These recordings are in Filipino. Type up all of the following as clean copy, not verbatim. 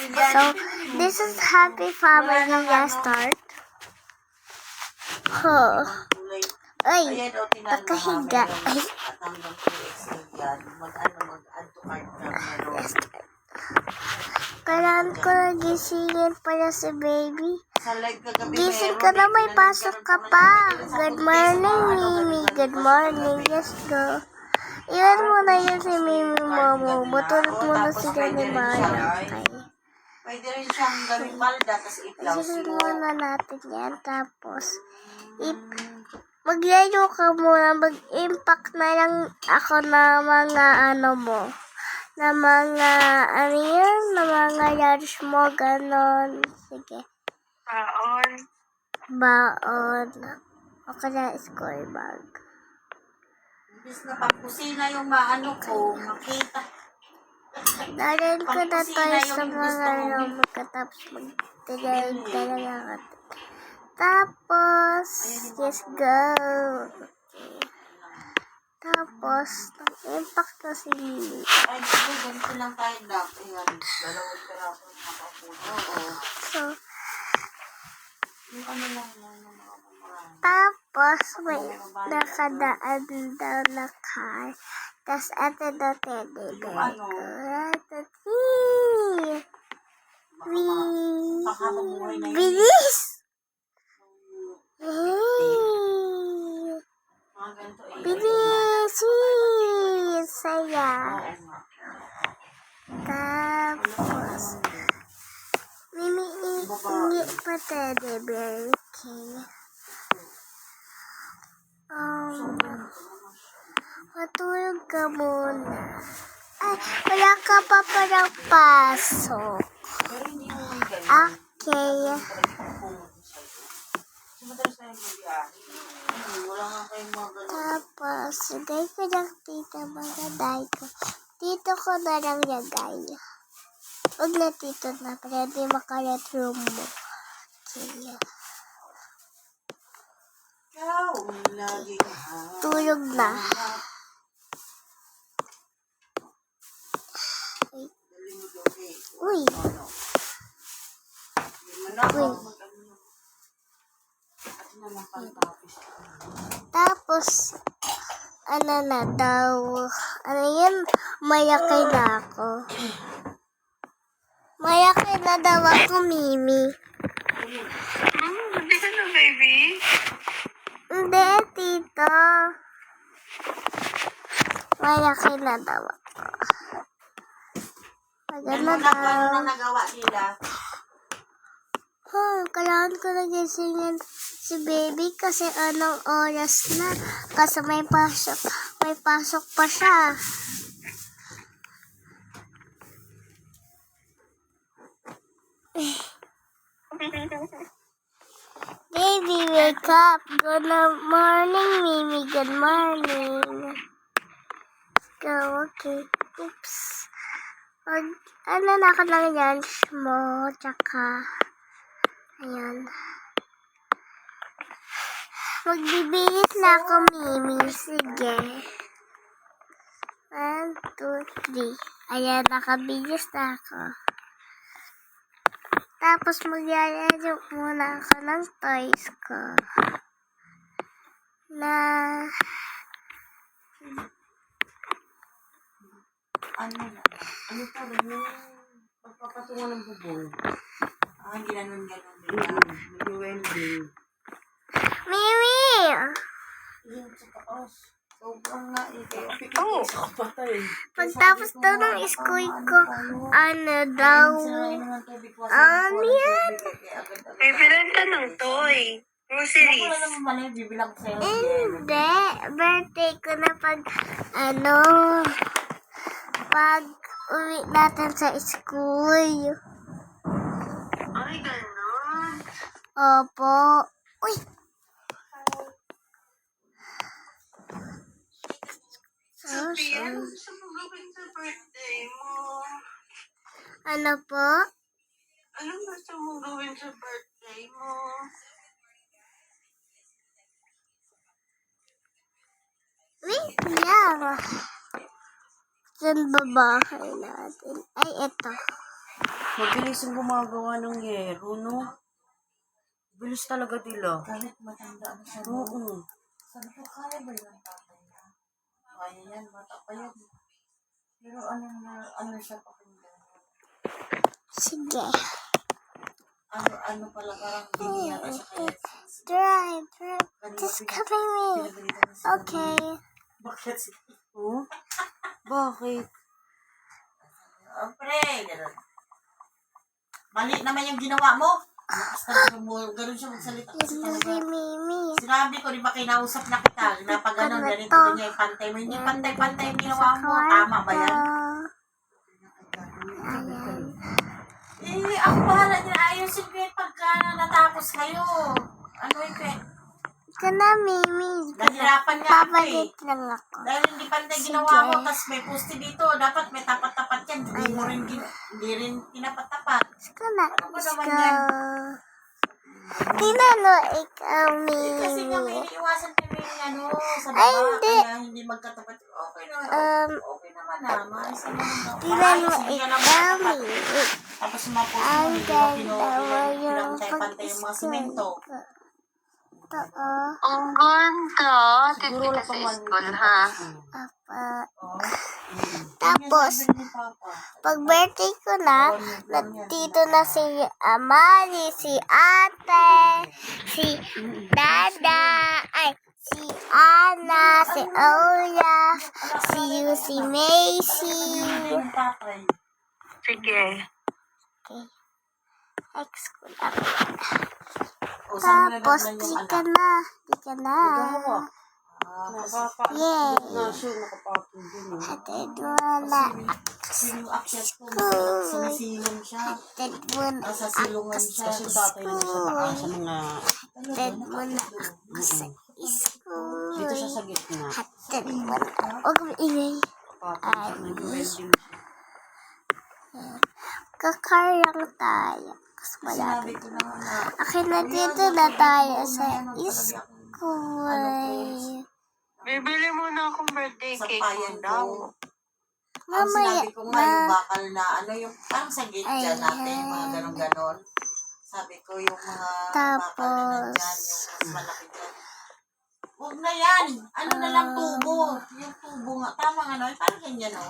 So, this is Happy Family Start. Huh. Ay, nakahiga. Ay. Kailangan ko na gisingin pala si baby. Gising ka na, may pasok ka pa. Good morning, Mimi. Good morning. Let's go. Iwan mo na yun si Mimi Momo. Butulot mo na sila ni Maya. Pwede rin siyang gawing palda, tapos i-blouse Gising mo. muna natin yan. Tapos, maglayo ka muna. Mag-impact na lang ako na mga ano mo. Na mga, ano yun? Na mga yards mo, ganon. Sige. Baon. Baon. O kaya school bag. Imbis na pagkusina yung maano ko, makita. Dalhin ko na tayo sa mga ano, magkatapos magtigayin talaga natin. Tapos, let's go. Okay. Tapos, nag-impact na si Lily. Ay, sige, ganito lang tayo lang. Ayan, dalawang peraso ng makapuno. Oo. So, Yung ano lang lang ng mga pamarahan. tapos, may nakadaan daw na car. Tapos, ito daw teddy bear ko. Bilis! Bilis! Saya! Tapos, Mimi, hindi pa teddy bear. Okay. Matulog ka muna. Ay, wala ka pa palang pasok. Pero hindi mo may ganyan. Okay. Madalas na yung bibiyahe. Wala nga kayong mga ganun. Tapos, lagay ko lang dito mga day ko. Dito ko na lang lagay. Huwag na dito na, para di makalat room mo. Okay. Ikaw, lagi ka. Tulog na. Uy. Uy. Tapos, ano na daw, ano yun, mayakay na ako. Mayakay na daw ako, Mimi. Hindi ka na, baby? Hindi, tito. Mayakay na daw ako. Maganda daw. Ano na nagawa nila? Kailangan ko na gisingin si baby kasi anong oras na. Kasi may pasok pa siya. Baby, wake up. Good morning, Mimi. Good morning. Go, okay. Oops. Ano na ako ng lunch mo, tsaka, ayan. Magbibihis na ako, Mimi. Sige. 1, 2, 3. Ayan, nakabihis na ako. Tapos magyayari muna ako ng toys ko. Na, Ano pa rin yung pagpapatungo ng bubong? Hindi ganun nila. Mag-welding. Mimi! Yung sa taas. Sobrang nga pikit sa kapatay. Pagtapos daw ng school ko, ano daw, ano yan? Bibilanta ng toy. Groceries. Wala naman mali, bibilang ko sa'yo. Hindi. Birthday ko na pag uwi natin sa school. Ay, gano'n. Opo. Uy! Sophia, ano gusto mo gawin sa birthday mo? Ano po? Anong gusto mo gawin sa birthday mo? Wait lang. Saan ba bahay natin? Ay, eto. Mabilis yung gumagawa ng yero, no? Bilis talaga nila. Kahit matanda na siya. Oo. Sabi ko, kaya ba yung tatay niya? Kaya yan, bata pa yan. Pero ano siya pakinggan? Sige. Ano pala, parang biniyara siya kaya. Drive. Just coming me. Okay. Bakit siya? Oh? Bakit? Pre, gano'n. Mali naman yung ginawa mo. Ganun siya magsalita kasi Yun talaga. si Mimi. Sinabi ko, di ba kinausap na kita? Na pag ganun, ganito, ganyan, pantay mo. Hindi pantay-pantay yung ginawa mo. Tama ba yan? Ayan. Eh, ako bahala niya. Ayusin ko yung pagka natapos kayo. Ano yung Ika na, Mimi. nahirapan nga ako eh. Papalit lang ako. Dahil hindi pantay ginawa mo, tapos may poste dito. Dapat may tapat-tapat yan. Hindi rin tinapat-tapat. Ika na. Ano ba Let's naman go. yan? Tinalo, ikaw, Kasi nga Mimi. may iniiwasan kami sa Ay, baba. hindi. Kaya hindi magkatapat. Okay naman Maayos naman. Tinalo, Hindi ka lang ikaw, magkatapat. Mimi. Tapos yung mga poste mo, Ang hindi mo ganda mo yung pinapantay-pantay yung mga simento. Oo. Ang ganda. Siguro wala Titignan sa pang school, ha? Apa. Oh. Tapos, Yun yung sabi ni Papa. pag birthday ko na, nandito na si Amali, si ate, si Dada, ay, si Ana, si Olaf, si Yusi Macy. Hindi yung tatay. Sige. Okay. Ex ko lang. O, saan mo na Tapos, dadalhan di yung ka anak? na. Di ka na. Yay. Hatid mo na. Yung akyat ko, sinisilong siya. Hatid mo na. Nasa silungan siya. Kasi tatay na siya sa mga... Hatid mo na ako sa school. Dito siya sa gitna. Hatid mo na. Huwag mo ingay. Ay. Kakar lang tayo. Kasi Sinabi malapit. ko na nga. Akin na dito na tayo sa school. Bibili mo na akong birthday Sa cake payan mo daw. ko. Ang Mamaya sinabi ko nga yung na. bakal na yung parang sa gate dyan natin, yung mga ganon-ganon. Sabi ko yung mga bakal na nandyan, yung mas malaki dyan. Huwag na yan. Ano na lang tubo. Yung tubo nga. Tama nga no? Parang ganyan o.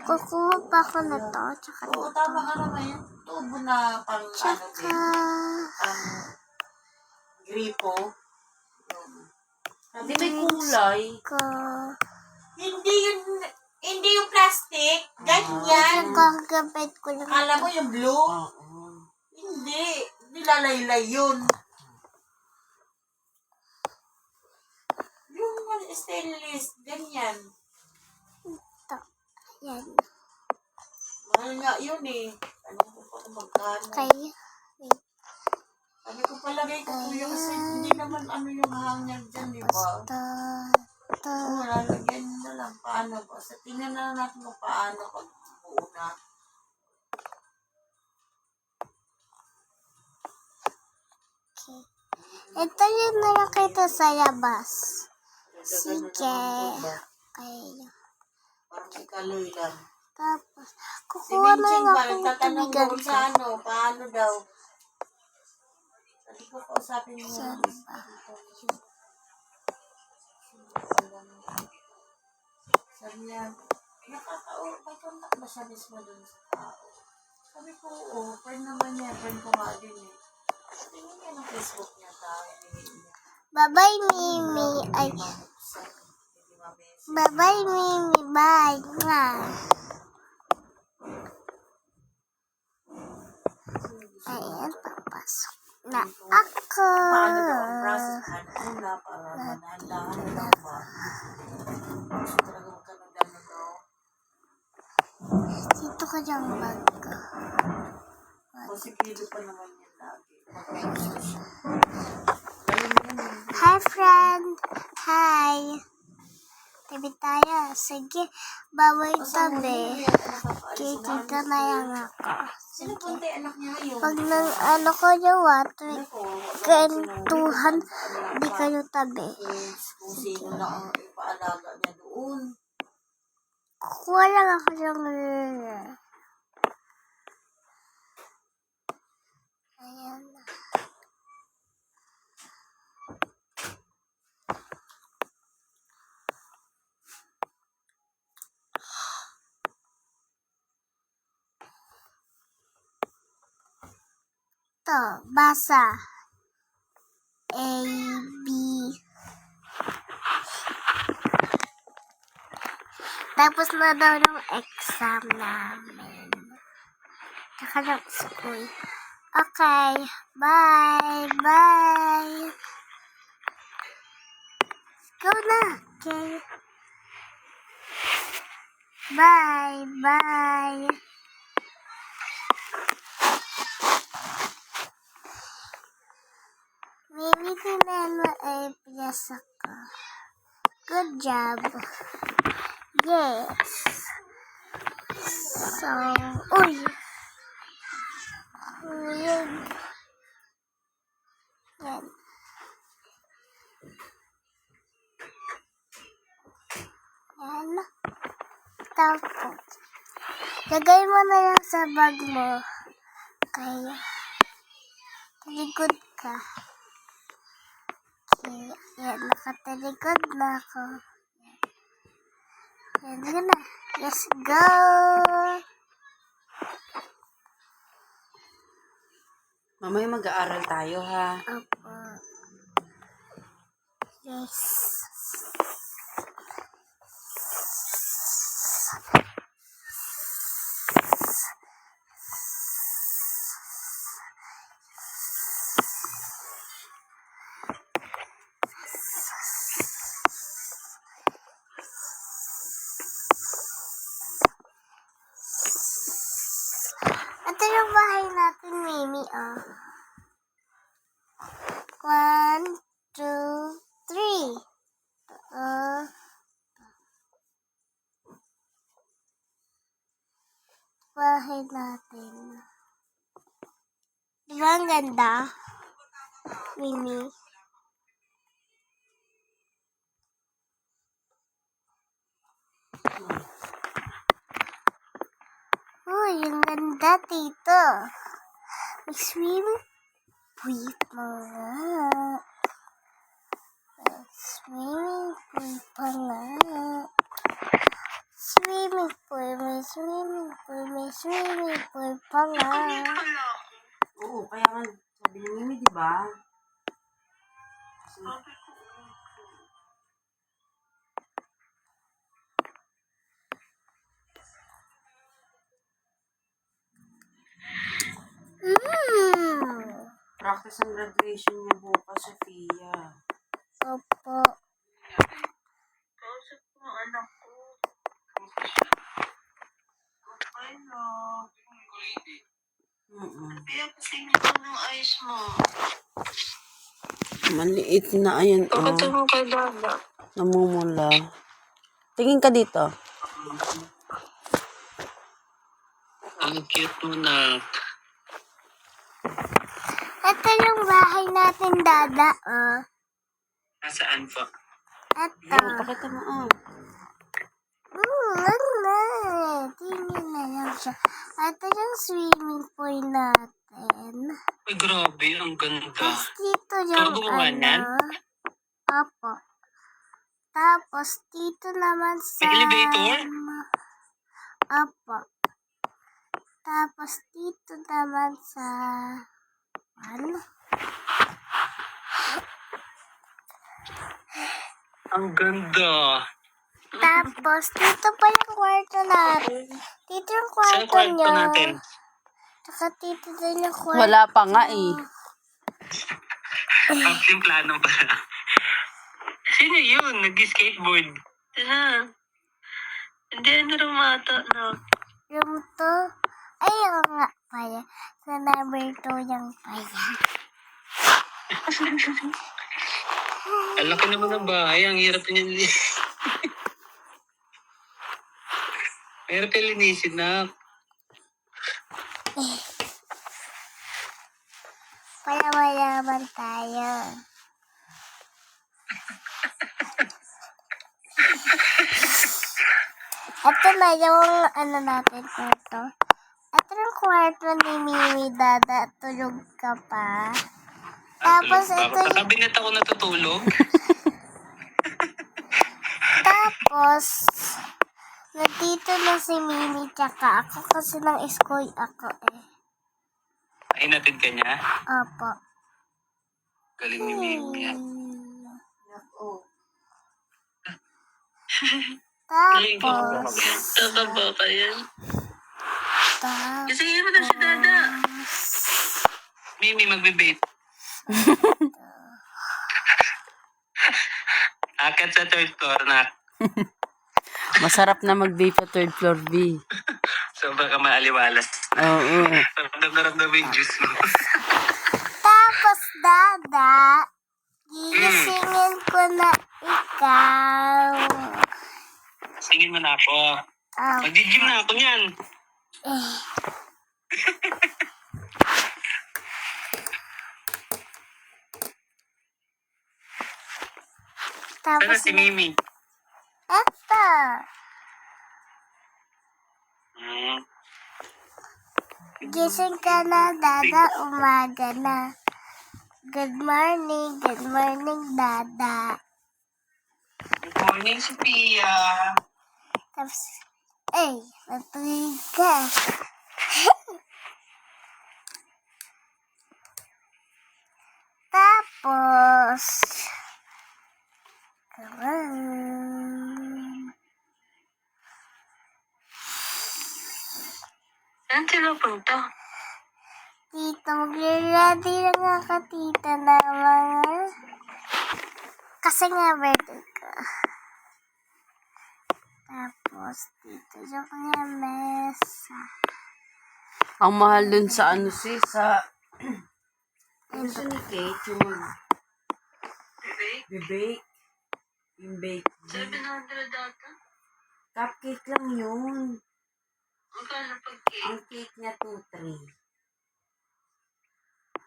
Kukuha pa ako na to. Tsaka Oo, tama nga naman yung tubo na pang ano tsaka din. Pang gripo. Hindi may kulay. ko. Hindi yung plastic. Ganyan. Kagabit ko lang. Akala mo yung blue? Hindi. Nilalaylay yun. Yung stainless. Ganyan. Ito. Yan. Mahal nga yun eh. Ano ko pa kung magkano. Okay. Sabi ko palagay ko kuya kasi hindi naman ano yung hangyan dyan, di ba? Ito. Ito. Oo, lalagyan na lang. Paano ba? Sa tingnan na natin kung paano pag buo na. Okay. Ito yung nakita sa labas. Sige. Okay. Parang ikaloy lang. Tapos, Si kukuha na Minching lang ba, akong nagtatanong tubigan doon ko. sa ano, paano daw? Sabi ko, kausapin mo. Saan ba? Sabi niya, may contact ba siya mismo doon sa tao? Sabi ko, oo, friend naman niya, friend ko nga din eh. Tingin niya ng Facebook niya, tao, hinihin niya. Bye-bye, Mimi. Ay, Hindi mabuksan, hindi mabesi. bye-bye, Mimi. Bye. Mwah. Ayan, papasok na ako. Paano daw ang process? Ano na, para manahandahan na daw ba? Gusto talaga magkanong daw. Dito ka dyan, bag ko. Kasi pili pa naman yan lagi. Mag-gusto siya. Galing yan eh. Hi, friend. Hi. Tabi tayo. Sige, bawal tabi. Okay, dito na yan ako. Sino po tayo anak niya ngayon? Pag nang ano ko yung water, kentuhan, di kayo tabi. Kung sino na ang ipaalaga niya doon. Kukuha lang ako yung Ito, basa. A, B. Tapos na daw ng exam namin. Tsaka ng school. Okay, bye, bye. Go na. Okay. Bye, bye. Maybe tinalo ay piyasa ko. Good job. Yes. So, uy. Yan. Yan. Yan. Tapos, lagay mo na lang sa bag mo. Kaya, talikod ka. Okay, yan, nakatalikod na ako. Yan, yun na. Let's go! Mamaya mag-aaral tayo, ha? Opo. Yes. Ito yung bahay natin, Mimi, oh. 1, 2, 3. Bahay natin. Diba ang ganda, Mimi? Uy, ang ganda, tito. May swimming pool pa nga. Swimming pool pa nga. Swimming pool, may swimming pool, may swimming pool pa nga. Oo, kaya nga, sabi ni Mimi, di ba? Practice ang graduation niya bukas, Sophia. Opo. Kausap ko ang anak ko. Okay na. Kaya kasing ko ng eyes mo. Maliit na, ayan, Bakit oh. mo kay Dada? Namumula. Tingin ka dito. Ang cute mo na. Ito yung bahay natin, Dada, oh. Nasaan po? Ito. Ayan, pakita mo, oh. Wala. Tingin na lang siya. Ito yung swimming pool natin. Ay, grabe. Ang ganda. Tapos dito yung gumawa niyan? Opo. Tapos dito naman sa... Elevator? Opo. Tapos dito naman sa... Ano? Ang ganda. Tapos dito pa yung kwarto natin. Dito yung Saan kwarto kwarto niya. natin? Tsaka dito din yung kwarto. Wala pa nga, eh. Ang plano pala. Sino yun? Nag-skateboard. Tara. Hindi, ano rumata na. Room 2. Ayun nga pala. Sa number 2 yung pala. Ang laki naman ng bahay. Ang hirap niya Mahirap yung linisin na. Mayaman tayo. Ito na yung ano natin kwarto. Ito yung kwarto ni Mimi, Dada. Tulog ka pa. Tapos ito Sa kabinet ako natutulog. Tapos, nandito na si Mimi tsaka ako kasi nang school ako eh. Inatid ka niya? Opo. Galing ni Mimi. Nako. Tapos, Tataba ka yan. tapos, Kasi mo na si Dada. Mimi, magbe-bait. Akat sa third floor na. Masarap na mag-vape sa third floor, B. Sobra ka maaliwalas. Oo. Ramdam mo yung juice mo. tapos, Dada, gigisingin ko na ikaw. Singin mo na ako. Ah, Mag-gym na ako niyan. Sana tapos, si Mimi. eto. Hmm. Gising ka na, Dada, umaga na. Good morning, Dada. Good morning, Sophia. Tapos, natulog ka. Tapos, Saan sila punta? Tito, magre-ready na nga ka, tita, na mga... Kasi nga birthday ko. Tapos, dito yung mga mesa. Ang mahal dun sa ano sis, sa... Gusto ni Kate, yung mag-bake. Yung bake. 700 data? Cupcake lang yun. Magkano pag Ang cake niya 2-3.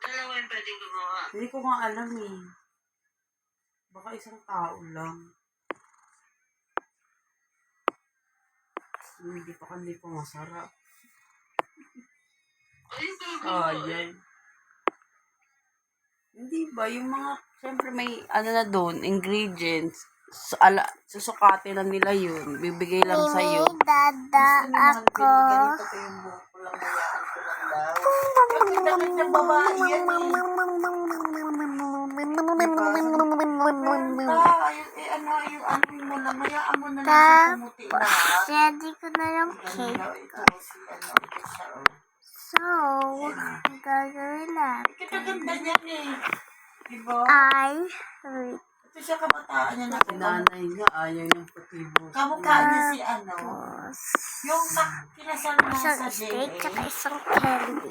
Dalawa yung pwedeng gumawa. Hindi ko nga alam eh. Baka isang tao lang. Hindi pa masarap. Ayun ka Yan. Hindi ba? Yung mga, syempre may, ano na doon, ingredients. Susukatin na nila yun. Bibigay lang sa'yo. Mimi, Dada, ako. Tapos, ready ko na yung cake ko. So, ang gagawin natin Kitaganda niyan eh. Diba? ay, wait, Ito siya kabataan niya na. Nanay nga, ayaw yung putibos. Kamukha niya si ano. tapos, Yung kinasal mo isang sa steak, JA. tsaka isang candy.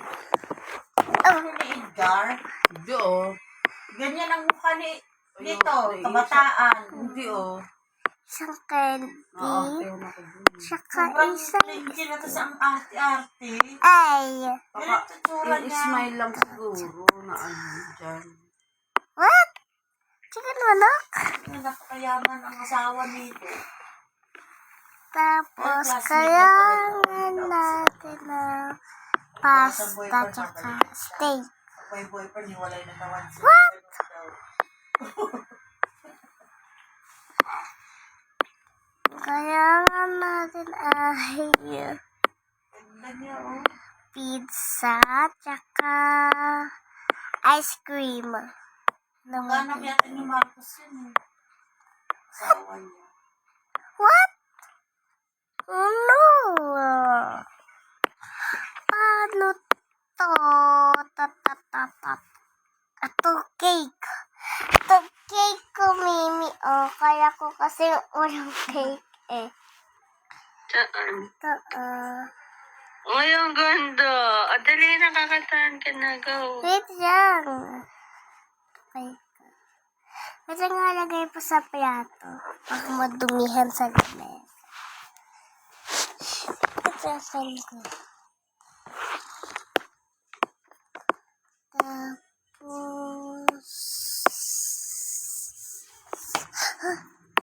Ano ni Edgar? Hindi oh. Ganyan ang mukha nito. Ayun, Kabataan. Hindi oh. Isang candy, Ayaw na ko dun. tsaka Sobrang isang, cringy na to sa ang arte-arte. ay, Ganito tsura niya. I-smile lang siguro na ano dyan. what? Chicken manok? Napakayaman ang asawa nito. Tapos, kaya natin ng pasta tsaka steak. May boyfriend, hiwalay na naman siya. What? Kaya natin ay Ganda niya, oh. pizza tsaka ice cream. Maghanap yata ni Marcos yun, eh. Asawa niya. What? No! Paano to? Ito cake. Ito cake ko, Mimi. Oh, kaya ko kasi walang cake eh. Saan? Ito, Ay, ang ganda. Dali, nakakataan ka na. Go. wait lang. Okay. Wait lang nga lagay po sa plato. Baka madumihan sa lamesa. Itasan ko. Tapos,